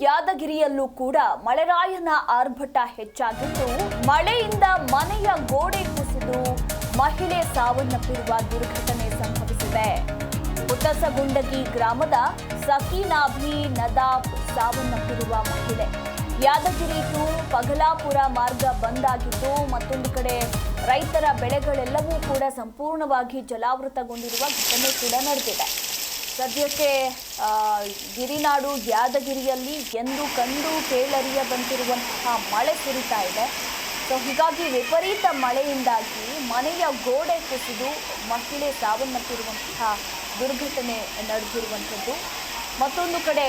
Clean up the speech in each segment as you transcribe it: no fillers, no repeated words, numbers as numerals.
ಯಾದಗಿರಿಯಲ್ಲೂ ಕೂಡ ಮಳೆರಾಯನ ಆರ್ಭಟ ಹೆಚ್ಚಾಗಿದ್ದು, ಮಳೆಯಿಂದ ಮನೆಯ ಗೋಡೆ ಕುಸಿದು ಮಹಿಳೆ ಸಾವನ್ನಪ್ಪಿರುವ ದುರ್ಘಟನೆ ಸಂಭವಿಸಿದೆ. ಹುತಸಗುಂಡಗಿ ಗ್ರಾಮದ ಸಕೀನಾಭಿ ನದಾಫ್ ಸಾವನ್ನಪ್ಪಿರುವ ಮಹಿಳೆ. ಯಾದಗಿರಿ ಟು ಪಗಲಾಪುರ ಮಾರ್ಗ ಬಂದ್ ಆಗಿದ್ದು, ಮತ್ತೊಂದು ಕಡೆ ರೈತರ ಬೆಳೆಗಳೆಲ್ಲವೂ ಕೂಡ ಸಂಪೂರ್ಣವಾಗಿ ಜಲಾವೃತಗೊಂಡಿರುವ ಘಟನೆ ಕೂಡ ನಡೆದಿದೆ. ಸದ್ಯಕ್ಕೆ ಗಿರಿನಾಡು ಯಾದಗಿರಿಯಲ್ಲಿ ಎಂದು ಕಂಡು ಕೇಳರಿಯದಂತಿರುವಂತಹ ಮಳೆ ಸುರಿತಾ ಇದೆ. ಸೊ ಹೀಗಾಗಿ ವಿಪರೀತ ಮಳೆಯಿಂದಾಗಿ ಮನೆಯ ಗೋಡೆ ಕುಸಿದು ಮಹಿಳೆ ಸಾವನ್ನಪ್ಪಿರುವಂತಹ ದುರ್ಘಟನೆ ನಡೆದಿರುವಂಥದ್ದು. ಮತ್ತೊಂದು ಕಡೆ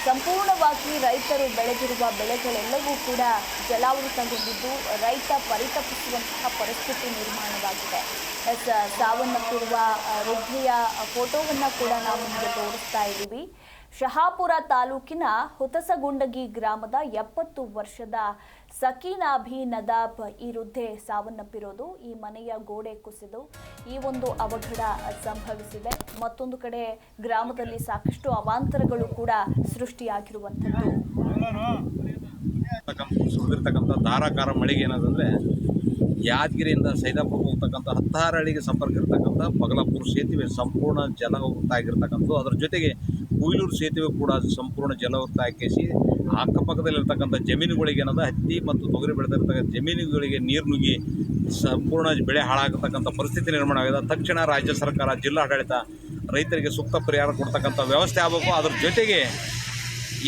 ಸಂಪೂರ್ಣವಾಗಿ ರೈತರು ಬೆಳೆದಿರುವ ಬೆಳೆಗಳೆಲ್ಲವೂ ಕೂಡ ಜಲಾವೃತಗೊಂಡಿದ್ದು, ರೈತ ಪರಿತಪಿಸುವಂತಹ ಪರಿಸ್ಥಿತಿ ನಿರ್ಮಾಣವಾಗಿದೆ. ಸಾವನ್ನಪ್ಪಿರುವ ವೃದ್ಧೆಯ ಫೋಟೋವನ್ನು ಕೂಡ ನಾವು ನಿಮಗೆ ತೋರಿಸ್ತಾ ಇದ್ದೀವಿ. ಶಹಾಪುರ ತಾಲೂಕಿನ ಹುತಸಗುಂಡಗಿ ಗ್ರಾಮದ 70 ವರ್ಷದ ಸಕೀನಾಭಿ ನದಾಬ್ ಈ ವೃದ್ಧೆ ಸಾವನ್ನಪ್ಪಿರೋದು. ಈ ಮನೆಯ ಗೋಡೆ ಕುಸಿದು ಈ ಒಂದು ಅವಘಡ ಸಂಭವಿಸಿದೆ. ಮತ್ತೊಂದು ಕಡೆ ಗ್ರಾಮದಲ್ಲಿ ಸಾಕಷ್ಟು ಅವಾಂತರಗಳು ಕೂಡ ಸೃಷ್ಟಿಯಾಗಿರುವಂಥದ್ದು. ಸುರಿದಿರ್ತಕ್ಕಂಥ ಧಾರಾಕಾರ ಮಳೆಗೆ ಏನಾದಂದರೆ ಯಾದಗಿರಿಯಿಂದ ಸೈದಾಪುರ ಹೋಗ್ತಕ್ಕಂಥ 16 ಹಳ್ಳಿಗೆ ಸಂಪರ್ಕ ಇರತಕ್ಕಂಥ ಪಗಲಾಪುರ ಸೇತುವೆ ಸಂಪೂರ್ಣ ಜಲವೃತ ಆಗಿರ್ತಕ್ಕಂಥದ್ದು. ಅದರ ಜೊತೆಗೆ ಕುಯ್ಲೂರು ಸೇತುವೆ ಕೂಡ ಸಂಪೂರ್ಣ ಜಲವೃತ ಹಾಕಿಸಿ ಅಕ್ಕಪಕ್ಕದಲ್ಲಿರ್ತಕ್ಕಂಥ ಜಮೀನುಗಳಿಗೆ ಏನಂದ್ರೆ ಹತ್ತಿ ಮತ್ತು ತೊಗರಿ ಬೆಳೆದಿರ್ತಕ್ಕಂಥ ಜಮೀನುಗಳಿಗೆ ನೀರು ನುಗ್ಗಿ ಸಂಪೂರ್ಣ ಬೆಳೆ ಹಾಳಾಗತಕ್ಕಂಥ ಪರಿಸ್ಥಿತಿ ನಿರ್ಮಾಣವಾಗಿದೆ. ತಕ್ಷಣ ರಾಜ್ಯ ಸರ್ಕಾರ, ಜಿಲ್ಲಾಡಳಿತ ರೈತರಿಗೆ ಸೂಕ್ತ ಪರಿಹಾರ ಕೊಡ್ತಕ್ಕಂಥ ವ್ಯವಸ್ಥೆ ಆಗಬೇಕು. ಅದರ ಜೊತೆಗೆ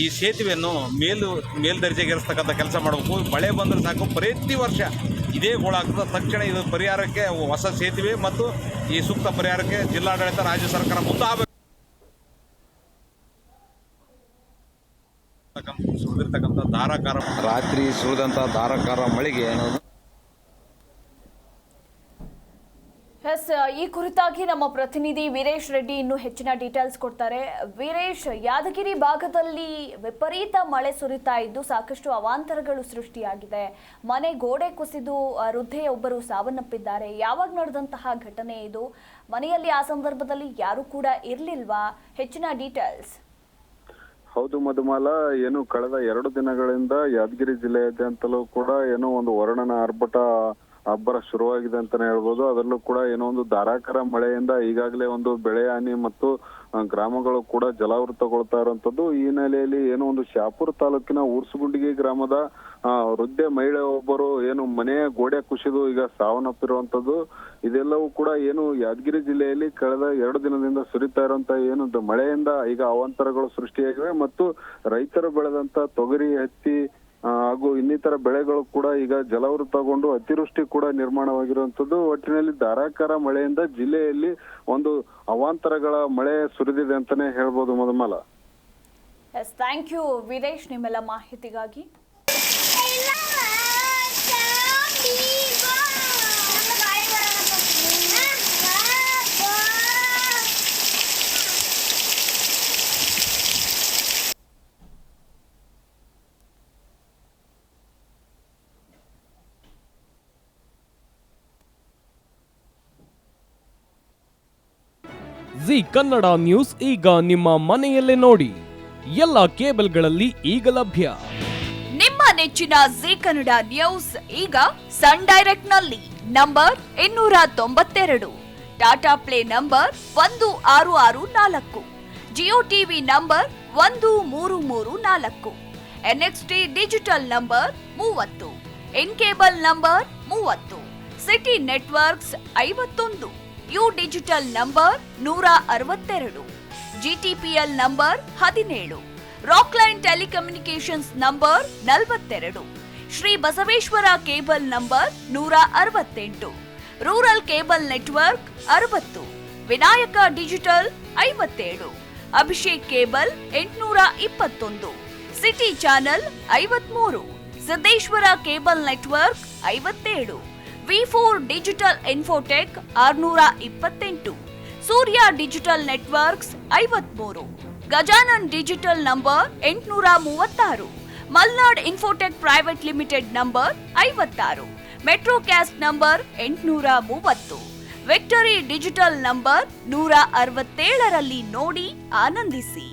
ಈ ಸೇತುವೆಯನ್ನು ಮೇಲ್ದರ್ಜೆಗೇರಿಸ್ತಕ್ಕಂಥ ಕೆಲಸ ಮಾಡಬೇಕು. ಮಳೆ ಬಂದರೆ ಸಾಕು, ಪ್ರತಿ ವರ್ಷ ಇದೇ ಗೋಳಾಗ್ತದೆ. ತಕ್ಷಣ ಇದು ಪರಿಹಾರಕ್ಕೆ ಹೊಸ ಸೇತುವೆ ಮತ್ತು ಈ ಸೂಕ್ತ ಪರಿಹಾರಕ್ಕೆ ಜಿಲ್ಲಾಡಳಿತ, ರಾಜ್ಯ ಸರ್ಕಾರ ಮುಂದಾಗಬೇಕು. ಸುರಿದಿರ್ತಕ್ಕಂಥ ರಾತ್ರಿ ಸುರಿದಂಥ ಧಾರಾಕಾರ ಮಳೆಗೆ ಈ ಕುರಿತಾಗಿ ನಮ್ಮ ಪ್ರತಿನಿಧಿ ವೀರೇಶ್ ರೆಡ್ಡಿ ಇನ್ನೂ ಹೆಚ್ಚಿನ ಡೀಟೇಲ್ಸ್ ಕೊಡ್ತಾರೆ. ವೀರೇಶ್, ಯಾದಗಿರಿ ಭಾಗದಲ್ಲಿ ವಿಪರೀತ ಮಳೆ ಸುರಿತಾ ಇದ್ದು ಸಾಕಷ್ಟು ಅವಾಂತರಗಳು ಸೃಷ್ಟಿಯಾಗಿದೆ. ಮನೆ ಗೋಡೆ ಕುಸಿದು ವೃದ್ಧೆಯೊಬ್ಬರು ಸಾವನ್ನಪ್ಪಿದ್ದಾರೆ. ಯಾವಾಗ ನಡೆದಂತಹ ಘಟನೆ ಇದು? ಮನೆಯಲ್ಲಿ ಆ ಸಂದರ್ಭದಲ್ಲಿ ಯಾರು ಕೂಡ ಇರ್ಲಿಲ್ವಾ? ಹೆಚ್ಚಿನ ಡೀಟೇಲ್ಸ್. ಹೌದು ಮಧುಮಾಲ, ಏನು ಕಳೆದ 2 ದಿನಗಳಿಂದ ಯಾದಗಿರಿ ಜಿಲ್ಲೆಯಾದ್ಯಂತಲೂ ಕೂಡ ಏನೋ ಒಂದು ವರ್ಣನ ಆರ್ಭಟ ಅಬ್ಬರ ಶುರುವಾಗಿದೆ ಅಂತಾನೆ ಹೇಳ್ಬೋದು. ಅದರಲ್ಲೂ ಕೂಡ ಏನೋ ಒಂದು ಧಾರಾಕಾರ ಮಳೆಯಿಂದ ಈಗಾಗಲೇ ಒಂದು ಬೆಳೆ ಹಾನಿ ಮತ್ತು ಗ್ರಾಮಗಳು ಕೂಡ ಜಲಾವೃತಗೊಳ್ತಾ ಇರುವಂತದ್ದು. ಈ ಹಿನ್ನೆಲೆಯಲ್ಲಿ ಏನೋ ಒಂದು ಶಹಾಪುರ ತಾಲೂಕಿನ ಊರ್ಸುಗುಂಡಿಗೆ ಗ್ರಾಮದ ವೃದ್ಧೆ ಮಹಿಳೆ ಒಬ್ಬರು ಏನು ಮನೆಯ ಗೋಡೆ ಕುಸಿದು ಈಗ ಸಾವನ್ನಪ್ಪಿರುವಂತದ್ದು. ಇದೆಲ್ಲವೂ ಕೂಡ ಏನು ಯಾದಗಿರಿ ಜಿಲ್ಲೆಯಲ್ಲಿ ಕಳೆದ 2 ದಿನದಿಂದ ಸುರಿತಾ ಇರುವಂತ ಏನು ಮಳೆಯಿಂದ ಈಗ ಅವಾಂತರಗಳು ಸೃಷ್ಟಿಯಾಗಿವೆ ಮತ್ತು ರೈತರು ಬೆಳೆದಂತ ತೊಗರಿ, ಹತ್ತಿ ಹಾಗೂ ಇನ್ನಿತರ ಬೆಳೆಗಳು ಕೂಡ ಈಗ ಜಲಾವೃತಗೊಂಡು ಅತಿವೃಷ್ಟಿ ಕೂಡ ನಿರ್ಮಾಣವಾಗಿರುವಂತದ್ದು. ಒಟ್ಟಿನಲ್ಲಿ ಧಾರಾಕಾರ ಮಳೆಯಿಂದ ಜಿಲ್ಲೆಯಲ್ಲಿ ಒಂದು ಅವಾಂತರಗಳ ಮಳೆ ಸುರಿದಿದೆ ಅಂತಾನೆ ಹೇಳ್ಬೋದು ಮಧುಮಾಲ. ಥ್ಯಾಂಕ್ ಯು ವೀರೇಶ್, ನಿಮ್ಮೆಲ್ಲ ಮಾಹಿತಿಗಾಗಿ. ಜಿ ಕನ್ನಡ ನ್ಯೂಸ್ ಈಗ ನಿಮ್ಮ ಮನೆಯಲ್ಲೇ ನೋಡಿ. ಎಲ್ಲ ಕೇಬಲ್ಗಳಲ್ಲಿ ಈಗ ಲಭ್ಯ. ನಿಮ್ಮ ನೆಚ್ಚಿನ ಜಿ ಕನ್ನಡ ನ್ಯೂಸ್ ಈಗ ಸನ್ ಡೈರೆಕ್ಟ್ ನಲ್ಲಿ number 292, Tata play number 1664, Jio TV number 1334, NXT digital number 30, in cable number 30, city networks 51, U digital number 162, GTPL number 17, Rockline telecommunications number 42, Shri Basaveshwara cable number 168, rural cable network 60, Vinayaka digital 57, Abhishek cable 821, city channel 53, Siddeshwara cable network 57, V4 digital Infotech 628, Surya digital networks 53, Gajanan digital number 836, Malnad infotech private limited number 56, Metrocast number 830, Victory digital number 167ರಲ್ಲಿ ನೋಡಿ ಆನಂದಿಸಿ.